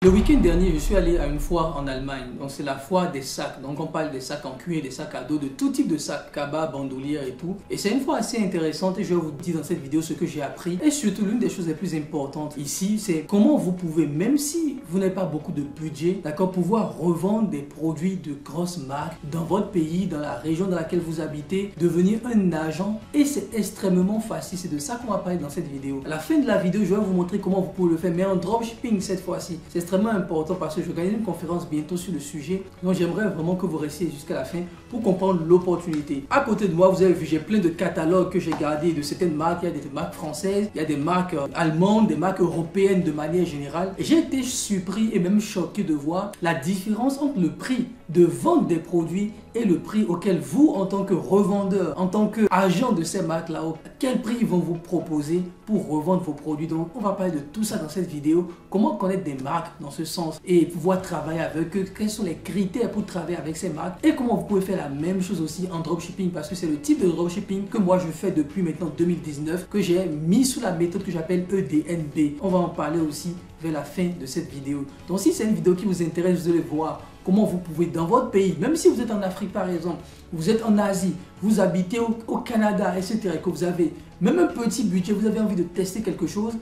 Le week-end dernier, je suis allé à une foire en Allemagne. Donc, c'est la foire des sacs. Donc, on parle des sacs en cuir, des sacs à dos, de tout type de sacs, cabas, bandoulières et tout. Et c'est une foire assez intéressante et je vais vous dire dans cette vidéo ce que j'ai appris. Et surtout, l'une des choses les plus importantes ici, c'est comment vous pouvez, même si vous n'avez pas beaucoup de budget, d'accord, pouvoir revendre des produits de grosses marques dans votre pays, dans la région dans laquelle vous habitez, devenir un agent. Et c'est extrêmement facile. C'est de ça qu'on va parler dans cette vidéo. À la fin de la vidéo, je vais vous montrer comment vous pouvez le faire, mais en dropshipping cette fois-ci. C'est extrêmement important parce que je gagne une conférence bientôt sur le sujet. Donc j'aimerais vraiment que vous restiez jusqu'à la fin pour comprendre l'opportunité. À côté de moi, vous avez vu, j'ai plein de catalogues que j'ai gardés de certaines marques. Il y a des marques françaises, il y a des marques allemandes, des marques européennes de manière générale. Et j'ai été surpris et même choqué de voir la différence entre le prix de vente des produits et le prix auquel vous, en tant que revendeur, en tant qu'agent de ces marques-là, quel prix ils vont vous proposer pour revendre vos produits. Donc, on va parler de tout ça dans cette vidéo. Comment connaître des marques dans ce sens et pouvoir travailler avec eux. Quels sont les critères pour travailler avec ces marques et comment vous pouvez faire la même chose aussi en dropshipping parce que c'est le type de dropshipping que moi je fais depuis maintenant 2019 que j'ai mis sous la méthode que j'appelle EDNB. On va en parler aussi vers la fin de cette vidéo. Donc, si c'est une vidéo qui vous intéresse, vous allez voir comment vous pouvez dans votre pays, même si vous êtes en Afrique par exemple, vous êtes en Asie, vous habitez au Canada, etc. et que vous avez même un petit budget, vous avez envie de tester quelque chose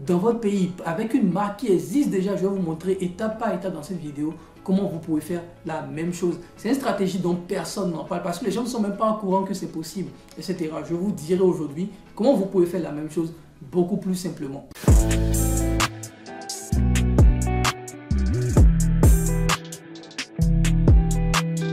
dans votre pays avec une marque qui existe déjà, je vais vous montrer étape par étape dans cette vidéo comment vous pouvez faire la même chose. C'est une stratégie dont personne n'en parle parce que les gens ne sont même pas au courant que c'est possible, etc. Je vous dirai aujourd'hui comment vous pouvez faire la même chose beaucoup plus simplement.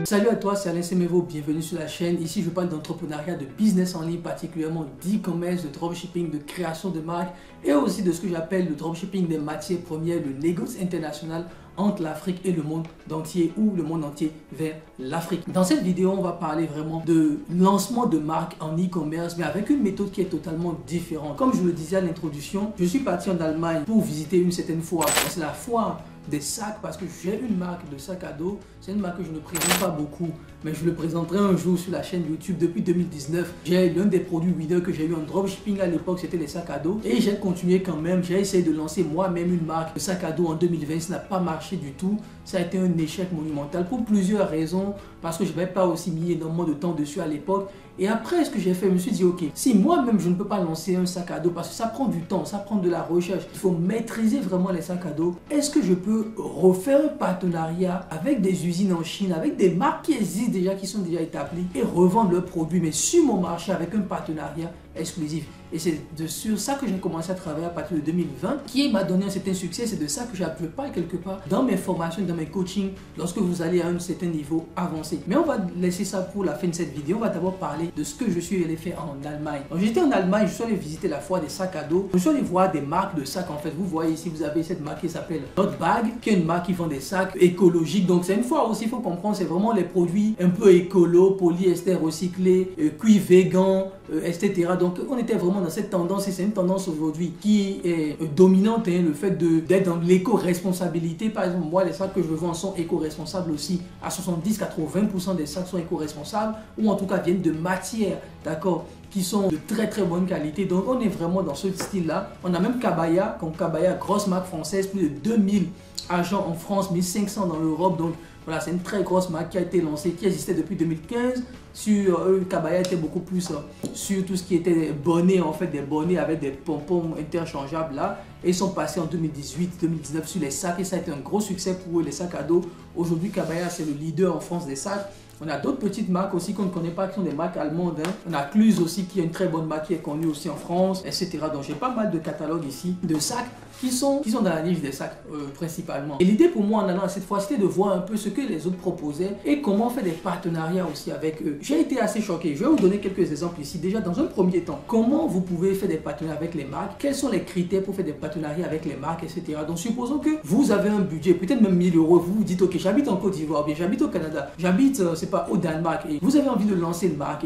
Salut à toi, c'est Alain Semevo, bienvenue sur la chaîne. Ici, je parle d'entrepreneuriat, de business en ligne, particulièrement d'e-commerce, de dropshipping, de création de marques et aussi de ce que j'appelle le dropshipping des matières premières, le négoce international entre l'Afrique et le monde entier ou le monde entier vers l'Afrique. Dans cette vidéo, on va parler vraiment de lancement de marques en e-commerce, mais avec une méthode qui est totalement différente. Comme je le disais à l'introduction, je suis parti en Allemagne pour visiter une certaine foire. C'est la foire des sacs parce que j'ai une marque de sac à dos. C'est une marque que je ne présente pas beaucoup, mais je le présenterai un jour sur la chaîne YouTube depuis 2019. J'ai l'un des produits winner que j'ai eu en dropshipping à l'époque, c'était les sacs à dos. Et j'ai continué quand même. J'ai essayé de lancer moi-même une marque de sac à dos en 2020. Ça n'a pas marché du tout. Ça a été un échec monumental pour plusieurs raisons. Parce que je n'avais pas aussi mis énormément de temps dessus à l'époque. Et après, ce que j'ai fait, je me suis dit, ok, si moi-même je ne peux pas lancer un sac à dos parce que ça prend du temps, ça prend de la recherche, il faut maîtriser vraiment les sacs à dos. Est-ce que je peux refaire un partenariat avec des usines en Chine, avec des marques qui existent déjà, qui sont déjà établies et revendre leurs produits, mais sur mon marché avec un partenariat exclusif? Et c'est sur ça que j'ai commencé à travailler à partir de 2020, qui m'a donné un certain succès. C'est de ça que j'appuie pas quelque part dans mes formations, dans mes coachings, lorsque vous allez à un certain niveau avancé. Mais on va laisser ça pour la fin de cette vidéo. On va d'abord parler de ce que je suis allé faire en Allemagne. Donc j'étais en Allemagne, je suis allé visiter la foire des sacs à dos. Je suis allé voir des marques de sacs en fait. Vous voyez ici, vous avez cette marque qui s'appelle Not Bag, qui est une marque qui vend des sacs écologiques. Donc c'est une foire aussi, il faut comprendre, c'est vraiment les produits un peu écolo, polyester recyclé, cuir végan, etc. Donc on était vraiment dans cette tendance et c'est une tendance aujourd'hui qui est dominante, hein, le fait d'être dans l'éco-responsabilité. Par exemple, moi les sacs que je vends sont éco-responsables aussi. À 70-80% des sacs sont éco-responsables ou en tout cas viennent de matières, d'accord, qui sont de très très bonne qualité. Donc on est vraiment dans ce style là. On a même Kabaya, comme Kabaya, grosse marque française, plus de 2000 agents en France, 1500 dans l'Europe. Donc voilà, c'est une très grosse marque qui a été lancée, qui existait depuis 2015. Sur Kabaya était beaucoup plus sur tout ce qui était bonnets, en fait des bonnets avec des pompons interchangeables là. Et ils sont passés en 2018-2019 sur les sacs et ça a été un gros succès pour eux, les sacs à dos. Aujourd'hui, Kabaya c'est le leader en France des sacs. On a d'autres petites marques aussi qu'on ne connaît pas, qui sont des marques allemandes. Hein. On a Cluse aussi, qui est une très bonne marque, qui est connue aussi en France, etc. Donc j'ai pas mal de catalogues ici, de sacs qui sont dans la niche des sacs principalement. Et l'idée pour moi en allant à cette fois, c'était de voir un peu ce que les autres proposaient et comment faire des partenariats aussi avec eux. J'ai été assez choqué. Je vais vous donner quelques exemples ici. Déjà, dans un premier temps, comment vous pouvez faire des partenariats avec les marques? Quels sont les critères pour faire des partenariats avec les marques, etc. Donc supposons que vous avez un budget, peut-être même 1000 euros. Vous vous dites, ok, j'habite en Côte d'Ivoire, bien j'habite au Canada, j'habite, c'est pas au Danemark, et vous avez envie de lancer une marque,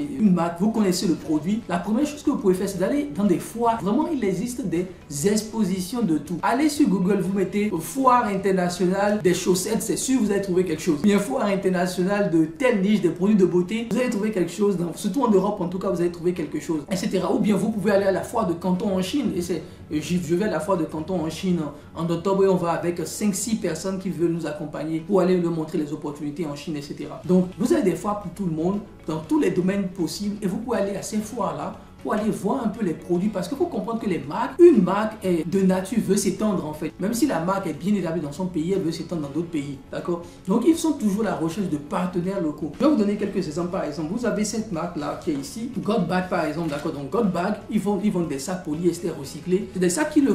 vous connaissez le produit. La première chose que vous pouvez faire, c'est d'aller dans des foires. Vraiment, il existe des expositions de tout. Allez sur Google, vous mettez foire internationale des chaussettes, c'est sûr vous allez trouver quelque chose. Bien foire internationale de telle niche, des produits de beauté, vous allez trouver quelque chose. Surtout en Europe, en tout cas, vous allez trouver quelque chose, etc. Ou bien vous pouvez aller à la foire de Canton en Chine, et c'est Je vais à la foire de Canton en Chine en octobre et on va avec 5-6 personnes qui veulent nous accompagner pour aller leur montrer les opportunités en Chine, etc. Donc, vous avez des foires pour tout le monde, dans tous les domaines possibles et vous pouvez aller à ces foires-là pour aller voir un peu les produits parce qu'il faut comprendre que les marques, une marque est de nature veut s'étendre en fait. Même si la marque est bien établie dans son pays, elle veut s'étendre dans d'autres pays, d'accord? Donc ils sont toujours à la recherche de partenaires locaux. Je vais vous donner quelques exemples. Par exemple, vous avez cette marque là qui est ici, Godbag par exemple, d'accord? Donc Godbag, ils vendent des sacs polyester recyclés. C'est des sacs qu'ils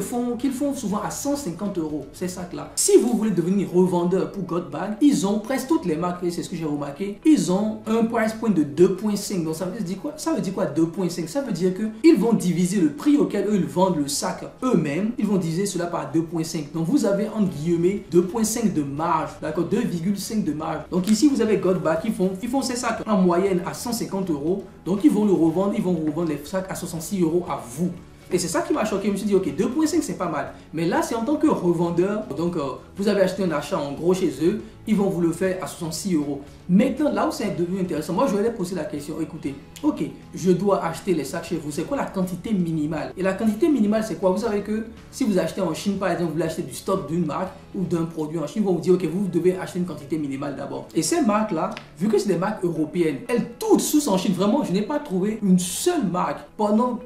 font souvent à 150 €, ces sacs là. Si vous voulez devenir revendeur pour Godbag, ils ont presque toutes les marques, et c'est ce que j'ai remarqué, ils ont un price point de 2.5. Donc ça veut dire quoi? Ça veut dire quoi 2.5? Ça veut dire qu'ils vont diviser le prix auquel eux ils vendent le sac eux-mêmes, ils vont diviser cela par 2.5. Donc vous avez entre guillemets 2.5 de marge, d'accord, 2,5 de marge. Donc ici vous avez Godbag qui font ces sacs en moyenne à 150 €. Donc ils vont le revendre, ils vont vous revendre les sacs à 66 € à vous. Et c'est ça qui m'a choqué. Je me suis dit, ok, 2.5 c'est pas mal. Mais là, c'est en tant que revendeur. Donc, vous avez acheté un achat en gros chez eux. Ils vont vous le faire à 66 €. Maintenant, là où c'est devenu intéressant, moi, je vais leur poser la question. Écoutez, ok, je dois acheter les sacs chez vous. C'est quoi la quantité minimale? Et la quantité minimale, c'est quoi? Vous savez que si vous achetez en Chine, par exemple, vous voulez acheter du stock d'une marque ou d'un produit en Chine, ils vont vous dire, ok, vous devez acheter une quantité minimale d'abord. Et ces marques-là, vu que c'est des marques européennes, elles toutes sous en Chine. Vraiment, je n'ai pas trouvé une seule marque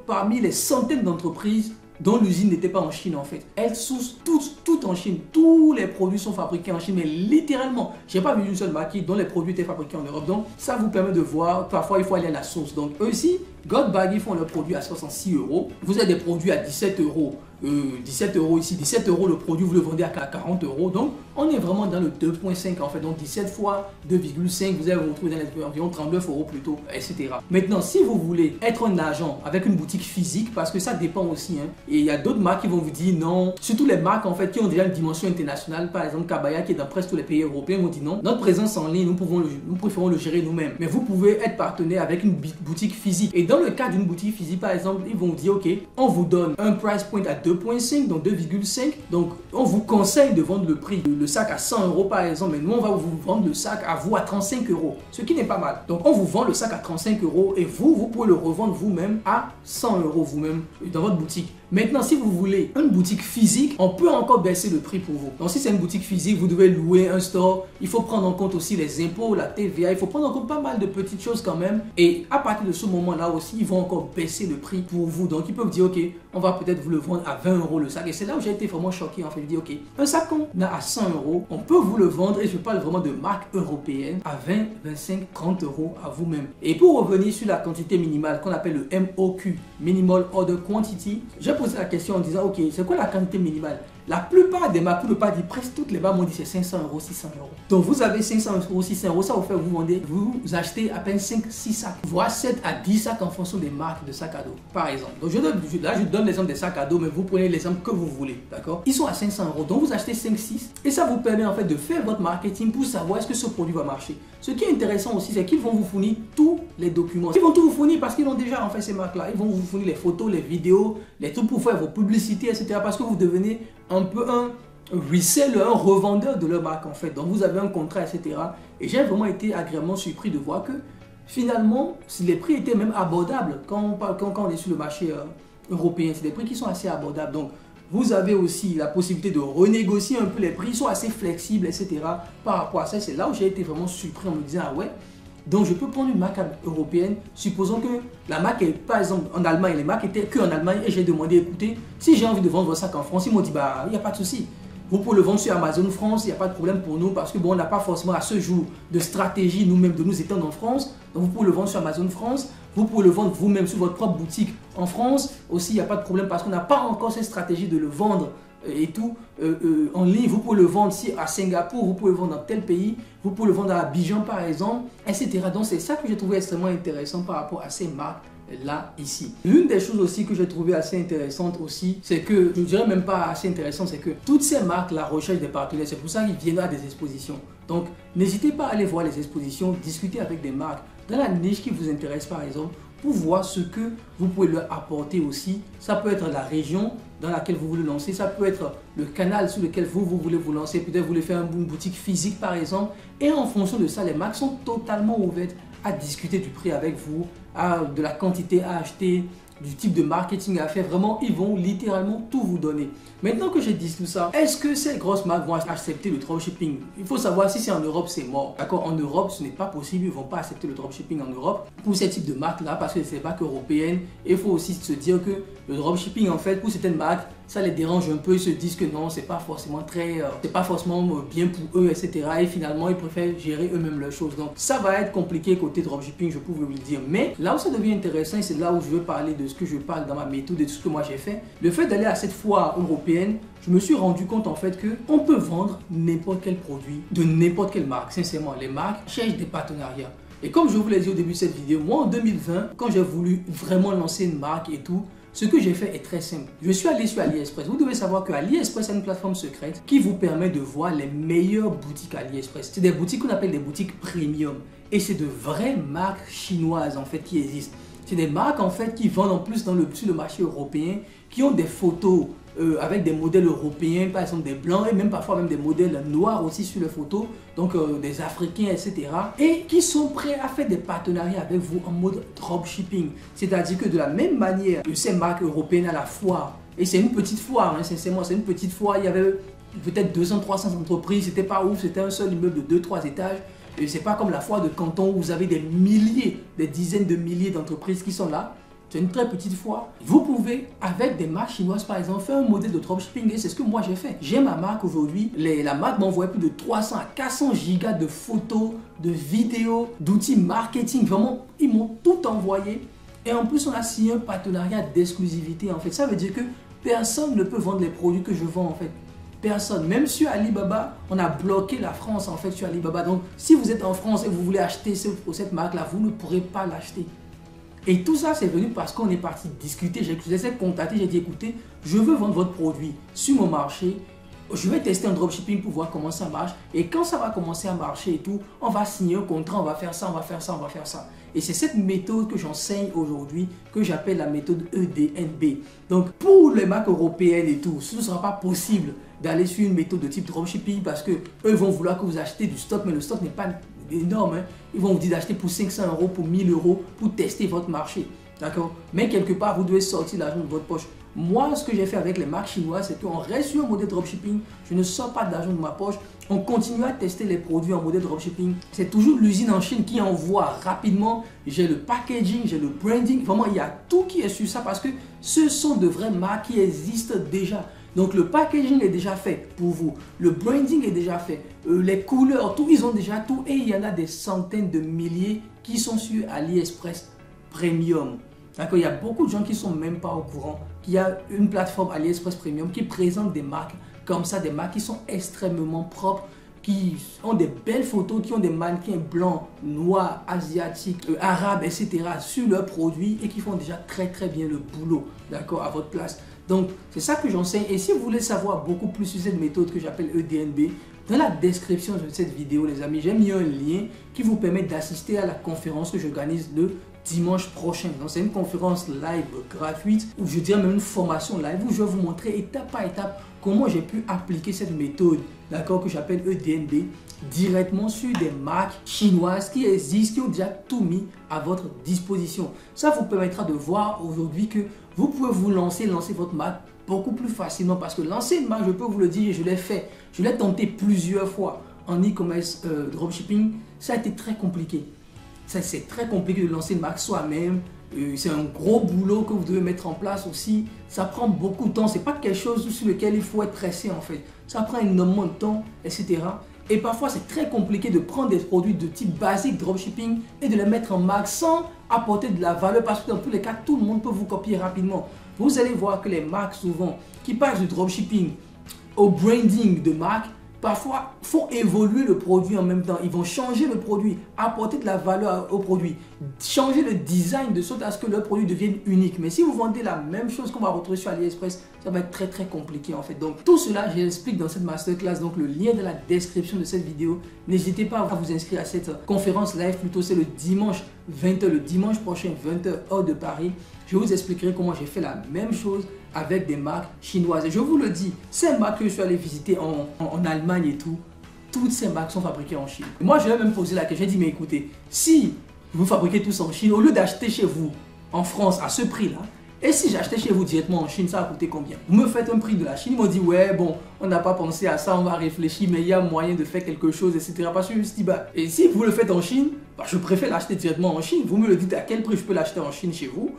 parmi les centaines d'entreprises dont l'usine n'était pas en Chine en fait. Elles sourcent toutes en Chine. Tous les produits sont fabriqués en Chine, mais littéralement. Je n'ai pas vu une seule marque dont les produits étaient fabriqués en Europe. Donc ça vous permet de voir, parfois il faut aller à la source. Donc eux aussi, Godbag, ils font leurs produits à 66 €. Vous avez des produits à 17 €. 17 € ici, 17 € le produit, vous le vendez à 40 €. Donc, on est vraiment dans le 2.5 en fait. Donc, 17 fois 2,5, vous allez vous retrouver dans les environ 39 € plutôt, etc. Maintenant, si vous voulez être un agent avec une boutique physique, parce que ça dépend aussi, hein, et il y a d'autres marques qui vont vous dire non, surtout les marques en fait qui ont déjà une dimension internationale, par exemple Kabaya qui est dans presque tous les pays européens, vont dire non, notre présence en ligne, nous préférons le gérer nous-mêmes. Mais vous pouvez être partenaire avec une boutique physique. Et dans le cas d'une boutique physique, par exemple, ils vont vous dire ok, on vous donne un price point à 2.5, donc 2,5. Donc, on vous conseille de vendre le sac à 100 € par exemple, mais nous, on va vous vendre le sac à vous à 35 €, ce qui n'est pas mal. Donc, on vous vend le sac à 35 € et vous pouvez le revendre vous-même à 100 € vous-même dans votre boutique. Maintenant, si vous voulez une boutique physique, on peut encore baisser le prix pour vous. Donc, si c'est une boutique physique, vous devez louer un store. Il faut prendre en compte aussi les impôts, la TVA. Il faut prendre en compte pas mal de petites choses quand même. Et à partir de ce moment-là aussi, ils vont encore baisser le prix pour vous. Donc, ils peuvent dire, OK, on va peut-être vous le vendre à 20 € le sac. Et c'est là où j'ai été vraiment choqué. En fait, je dis, OK, un sac qu'on a à 100 €, on peut vous le vendre. Et je parle vraiment de marque européenne à 20, 25, 30 € à vous-même. Et pour revenir sur la quantité minimale qu'on appelle le MOQ, Minimal Order Quantity, j'ai posé la question en disant, ok, c'est quoi la quantité minimale? La plupart des marques, pour ne pas dire presque toutes les marques m'ont dit c'est 500 €, 600 €. Donc vous avez 500 €, 600 €, ça vous fait vous achetez à peine 5-6 sacs, voire 7 à 10 sacs en fonction des marques de sacs à dos, par exemple. Donc je donne l'exemple des sacs à dos, mais vous prenez l'exemple que vous voulez, d'accord? Ils sont à 500 €, donc vous achetez 5-6 et ça vous permet en fait de faire votre marketing pour savoir est-ce que ce produit va marcher. Ce qui est intéressant aussi, c'est qu'ils vont vous fournir tous les documents. Ils vont tout vous fournir parce qu'ils ont déjà en fait ces marques-là. Ils vont vous fournir les photos, les vidéos, les trucs pour faire vos publicités, etc. Parce que vous devenez un peu un reseller, un revendeur de leur marque en fait. Donc vous avez un contrat, etc. Et j'ai vraiment été agréablement surpris de voir que finalement, les prix étaient même abordables quand on est sur le marché européen. C'est des prix qui sont assez abordables. Donc vous avez aussi la possibilité de renégocier un peu les prix, ils sont assez flexibles, etc. Par rapport à ça, c'est là où j'ai été vraiment surpris en me disant, ah ouais, donc je peux prendre une marque européenne, supposons que la marque est, par exemple, en Allemagne, les marques étaient qu'en Allemagne et j'ai demandé, écoutez, si j'ai envie de vendre votre sac en France, ils m'ont dit, bah, il n'y a pas de souci. Vous pouvez le vendre sur Amazon France, il n'y a pas de problème pour nous parce que bon, on n'a pas forcément à ce jour de stratégie nous-mêmes de nous étendre en France. Donc vous pouvez le vendre sur Amazon France, vous pouvez le vendre vous-même sur votre propre boutique en France. Aussi, il n'y a pas de problème parce qu'on n'a pas encore cette stratégie de le vendre et tout en ligne. Vous pouvez le vendre à Singapour, vous pouvez le vendre dans tel pays, vous pouvez le vendre à Abidjan par exemple, etc. Donc c'est ça que j'ai trouvé extrêmement intéressant par rapport à ces marques là, ici. L'une des choses aussi que j'ai trouvé assez intéressante aussi, c'est que, je ne dirais même pas assez intéressant, c'est que toutes ces marques la recherchent des partenaires, c'est pour ça qu'ils viennent à des expositions. Donc, n'hésitez pas à aller voir les expositions, discuter avec des marques dans la niche qui vous intéresse par exemple, pour voir ce que vous pouvez leur apporter aussi. Ça peut être la région dans laquelle vous voulez lancer, ça peut être le canal sur lequel vous voulez vous lancer, peut-être vous voulez faire une boutique physique par exemple, et en fonction de ça, les marques sont totalement ouvertes à discuter du prix avec vous, de la quantité à acheter, du type de marketing à faire. Vraiment, ils vont littéralement tout vous donner. Maintenant que j'ai dit tout ça, est-ce que ces grosses marques vont accepter le dropshipping? Il faut savoir si c'est en Europe, c'est mort. D'accord? En Europe, ce n'est pas possible. Ils ne vont pas accepter le dropshipping en Europe pour ces types de marques-là parce que c'est pas qu'européenne. Et il faut aussi se dire que le dropshipping, en fait, pour certaines marques, ça les dérange un peu. Ils se disent que non, c'est pas forcément c'est pas forcément bien pour eux, etc. Et finalement, ils préfèrent gérer eux-mêmes leurs choses. Donc, ça va être compliqué côté dropshipping, je peux vous le dire. Mais là où ça devient intéressant, et c'est là où je veux parler de ce que je parle dans ma méthode et de ce que moi j'ai fait. Le fait d'aller à cette foire européenne, je me suis rendu compte en fait que on peut vendre n'importe quel produit de n'importe quelle marque. Sincèrement, les marques cherchent des partenariats. Et comme je vous l'ai dit au début de cette vidéo, moi en 2020, quand j'ai voulu vraiment lancer une marque et tout, ce que j'ai fait est très simple. Je suis allé sur AliExpress. Vous devez savoir que AliExpress est une plateforme secrète qui vous permet de voir les meilleures boutiques AliExpress. C'est des boutiques qu'on appelle des boutiques premium. Et c'est de vraies marques chinoises en fait qui existent. C'est des marques en fait qui vendent en plus sur le marché européen, qui ont des photos avec des modèles européens, par exemple des blancs et même parfois même des modèles noirs aussi sur les photos, donc des Africains, etc. Et qui sont prêts à faire des partenariats avec vous en mode dropshipping. C'est-à-dire que de la même manière que ces marques européennes à la foire, et c'est une petite foire, hein, sincèrement, c'est une petite foire, il y avait peut-être 200-300 entreprises, c'était pas ouf, c'était un seul immeuble de 2-3 étages. Et c'est pas comme la foire de Canton où vous avez des milliers, des dizaines de milliers d'entreprises qui sont là. C'est une très petite foire. Vous pouvez, avec des marques chinoises par exemple, faire un modèle de dropshipping et c'est ce que moi j'ai fait. J'ai ma marque aujourd'hui. La marque m'envoie plus de 300 à 400 gigas de photos, de vidéos, d'outils marketing. Vraiment, ils m'ont tout envoyé. Et en plus, on a signé un partenariat d'exclusivité en fait. Ça veut dire que personne ne peut vendre les produits que je vends en fait. Personne. Même sur Alibaba, on a bloqué la France en fait sur Alibaba. Donc, si vous êtes en France et vous voulez acheter cette marque-là, vous ne pourrez pas l'acheter. Et tout ça, c'est venu parce qu'on est parti discuter. J'ai essayé de contacter, j'ai dit écoutez, je veux vendre votre produit sur mon marché. Je vais tester un dropshipping pour voir comment ça marche. Et quand ça va commencer à marcher et tout, on va signer un contrat, on va faire ça, on va faire ça, on va faire ça. Et c'est cette méthode que j'enseigne aujourd'hui, que j'appelle la méthode EDNB. Donc, pour les marques européennes et tout, ce ne sera pas possible d'aller sur une méthode de type dropshipping parce que eux vont vouloir que vous achetez du stock, mais le stock n'est pas énorme. Hein. Ils vont vous dire d'acheter pour 500 €, pour 1000 € pour tester votre marché. D'accord? Mais quelque part, vous devez sortir l'argent de votre poche. Moi, ce que j'ai fait avec les marques chinoises, c'est qu'on reste sur un modèle dropshipping. Je ne sors pas d'argent de ma poche. On continue à tester les produits en modèle dropshipping. C'est toujours l'usine en Chine qui envoie rapidement. J'ai le packaging, j'ai le branding. Vraiment, il y a tout qui est sur ça parce que ce sont de vraies marques qui existent déjà. Donc le packaging est déjà fait pour vous, le branding est déjà fait, les couleurs, tout, ils ont déjà tout et il y en a des centaines de milliers qui sont sur AliExpress Premium. D'accord, il y a beaucoup de gens qui ne sont même pas au courant qu'il y a une plateforme AliExpress Premium qui présente des marques comme ça, des marques qui sont extrêmement propres, qui ont des belles photos, qui ont des mannequins blancs, noirs, asiatiques, arabes, etc. sur leurs produits et qui font déjà très bien le boulot, d'accord, à votre place. Donc, c'est ça que j'enseigne. Et si vous voulez savoir beaucoup plus sur cette méthode que j'appelle EDNB, dans la description de cette vidéo, les amis, j'ai mis un lien qui vous permet d'assister à la conférence que j'organise le dimanche prochain. Donc, c'est une conférence live gratuite, ou je dirais même une formation live, où je vais vous montrer étape par étape comment j'ai pu appliquer cette méthode, d'accord, que j'appelle EDNB, directement sur des marques chinoises qui existent, qui ont déjà tout mis à votre disposition. Ça vous permettra de voir aujourd'hui que vous pouvez vous lancer votre marque beaucoup plus facilement parce que lancer une marque, je peux vous le dire, je l'ai fait. Je l'ai tenté plusieurs fois en e-commerce dropshipping. Ça a été très compliqué. C'est très compliqué de lancer une marque soi-même. C'est un gros boulot que vous devez mettre en place aussi. Ça prend beaucoup de temps. Ce n'est pas quelque chose sur lequel il faut être pressé en fait. Ça prend énormément de temps, etc. Et parfois, c'est très compliqué de prendre des produits de type basique dropshipping et de les mettre en marque sans apporter de la valeur parce que dans tous les cas, tout le monde peut vous copier rapidement. Vous allez voir que les marques souvent qui passent du dropshipping au branding de marque, parfois font évoluer le produit en même temps. Ils vont changer le produit, apporter de la valeur au produit, changer le design de sorte à ce que le produit devienne unique. Mais si vous vendez la même chose qu'on va retrouver sur AliExpress, ça va être très compliqué en fait. Donc tout cela, je l'explique dans cette masterclass. Donc le lien dans la description de cette vidéo. N'hésitez pas à vous inscrire à cette conférence live. Plutôt c'est le dimanche 20h, le dimanche prochain 20h heure de Paris. Je vous expliquerai comment j'ai fait la même chose avec des marques chinoises. Et je vous le dis, ces marques que je suis allé visiter en Allemagne et tout, toutes ces marques sont fabriquées en Chine. Et moi, je vais même poser la question, j'ai dit, mais écoutez, si vous fabriquez tous en Chine, au lieu d'acheter chez vous, en France, à ce prix-là, Et si j'achetais chez vous directement en Chine, ça va coûter combien? Vous me faites un prix de la Chine, ils m'ont dit ouais bon, on n'a pas pensé à ça, on va réfléchir, mais il y a moyen de faire quelque chose, etc. Parce que je me suis dit bah, et si vous le faites en Chine, bah, je préfère l'acheter directement en Chine. Vous me le dites à quel prix je peux l'acheter en Chine chez vous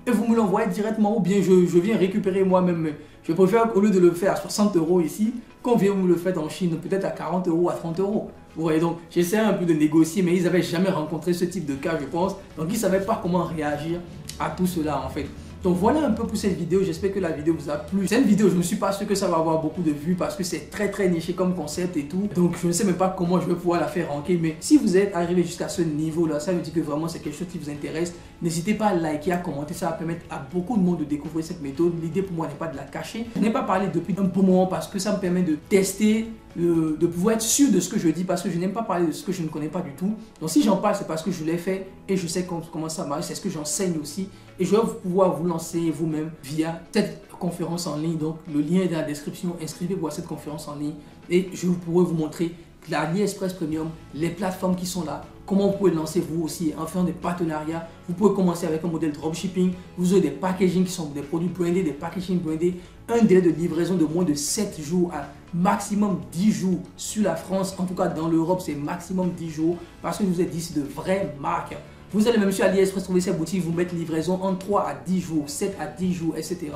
et vous me l'envoyez directement ou bien je viens récupérer moi-même. Je préfère au lieu de le faire à 60 € ici, qu'on vienne me le faire en Chine, peut-être à 40 €, à 30 €. Vous voyez, donc j'essaie un peu de négocier, mais ils n'avaient jamais rencontré ce type de cas, je pense. Donc ils ne savaient pas comment réagir à tout cela en fait. Donc voilà un peu pour cette vidéo, j'espère que la vidéo vous a plu. C'est une vidéo, je ne suis pas sûr que ça va avoir beaucoup de vues parce que c'est très niché comme concept et tout. Donc je ne sais même pas comment je vais pouvoir la faire ranker. Mais si vous êtes arrivé jusqu'à ce niveau là, ça veut dire que vraiment c'est quelque chose qui vous intéresse. N'hésitez pas à liker, à commenter, ça va permettre à beaucoup de monde de découvrir cette méthode. L'idée pour moi n'est pas de la cacher. Je n'ai pas parlé depuis un bon moment parce que ça me permet de tester, de pouvoir être sûr de ce que je dis parce que je n'aime pas parler de ce que je ne connais pas du tout. Donc si j'en parle, c'est parce que je l'ai fait et je sais comment ça marche, c'est ce que j'enseigne aussi. Et je vais pouvoir vous lancer vous-même via cette conférence en ligne. Donc le lien est dans la description, inscrivez-vous à cette conférence en ligne et je pourrai vous montrer l'AliExpress Premium, les plateformes qui sont là, comment vous pouvez lancer vous aussi en faisant des partenariats. Vous pouvez commencer avec un modèle dropshipping, vous aurez des packaging qui sont des produits brandés, des packaging brandés, un délai de livraison de moins de 7 jours à maximum 10 jours sur la France, en tout cas dans l'Europe c'est maximum 10 jours parce que je vous ai dit c'est de vraies marques. Vous allez même sur AliExpress trouver ces boutiques, vous mettre livraison en 3 à 10 jours, 7 à 10 jours, etc.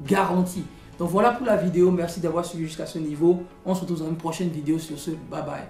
Garantie. Donc voilà pour la vidéo, merci d'avoir suivi jusqu'à ce niveau. On se retrouve dans une prochaine vidéo sur ce, bye bye.